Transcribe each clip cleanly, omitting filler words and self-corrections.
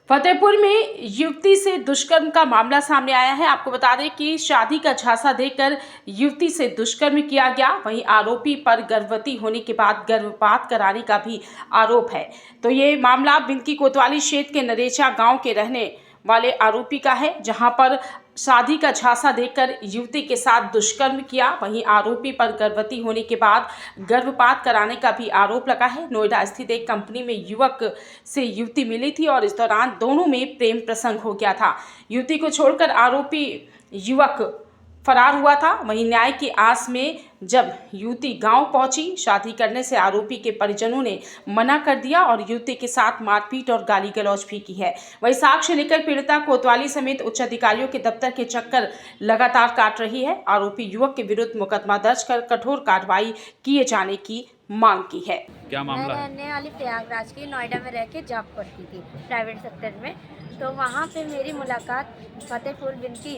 फतेहपुर में युवती से दुष्कर्म का मामला सामने आया है। आपको बता दें कि शादी का झांसा देकर युवती से दुष्कर्म किया गया। वहीं आरोपी पर गर्भवती होने के बाद गर्भपात कराने का भी आरोप है। तो ये मामला बिंदकी कोतवाली क्षेत्र के नरेचा गांव के रहने वाले आरोपी का है, जहां पर शादी का झांसा देकर युवती के साथ दुष्कर्म किया। वहीं आरोपी पर गर्भवती होने के बाद गर्भपात कराने का भी आरोप लगा है। नोएडा स्थित एक कंपनी में युवक से युवती मिली थी और इस दौरान दोनों में प्रेम प्रसंग हो गया था। युवती को छोड़कर आरोपी युवक फरार हुआ था। वहीं न्याय की आस में जब युवती गांव पहुंची, शादी करने से आरोपी के परिजनों ने मना कर दिया और युवती के साथ मारपीट और गाली गलौज भी की है। वहीं साक्ष्य लेकर पीड़िता कोतवाली समेत उच्च अधिकारियों के दफ्तर के चक्कर लगातार काट रही है। आरोपी युवक के विरुद्ध मुकदमा दर्ज कर कठोर कार्रवाई किए जाने की मांग की है। क्या मामला है? मैं रहने वाली प्रयागराज की, नोएडा में रह के जॉब करती थी प्राइवेट सेक्टर में। तो वहाँ पे मेरी मुलाकात फतेहपुर बिंदकी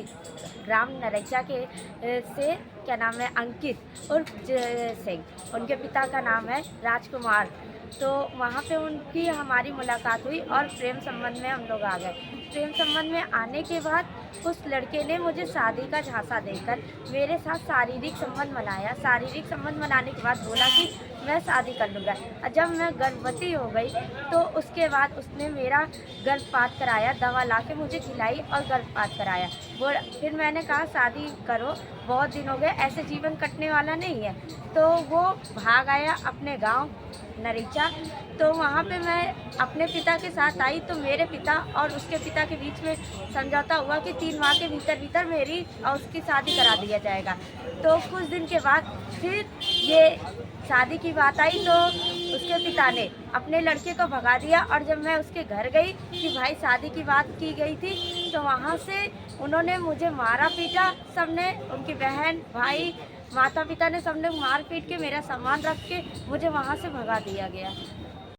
ग्राम नरेचा के से क्या नाम है, अंकित उर्फ सिंह, उनके पिता का नाम है राजकुमार। तो वहाँ पे उनकी हमारी मुलाकात हुई और प्रेम संबंध में हम लोग आ गए। प्रेम संबंध में आने के बाद उस लड़के ने मुझे शादी का झांसा देकर मेरे साथ शारीरिक संबंध बनाया। शारीरिक संबंध बनाने के बाद बोला कि मैं शादी कर लूँगा। और जब मैं गर्भवती हो गई तो उसके बाद उसने मेरा गर्भपात कराया, दवा ला के मुझे खिलाई और गर्भपात कराया। वो फिर मैंने कहा शादी करो, बहुत दिन हो गए, ऐसे जीवन कटने वाला नहीं है। तो वो भाग आया अपने गांव नरेचा। तो वहाँ पे मैं अपने पिता के साथ आई तो मेरे पिता और उसके पिता के बीच में समझौता हुआ कि 3 माह के भीतर मेरी और उसकी शादी करा दिया जाएगा। तो कुछ दिन के बाद फिर ये शादी की बात आई तो उसके पिता ने अपने लड़के को भगा दिया। और जब मैं उसके घर गई कि भाई शादी की बात की गई थी, तो वहाँ से उन्होंने मुझे मारा पीटा, सबने, उनकी बहन भाई माता पिता ने सबने मार पीट के मेरा सामान रख के मुझे वहाँ से भगा दिया गया।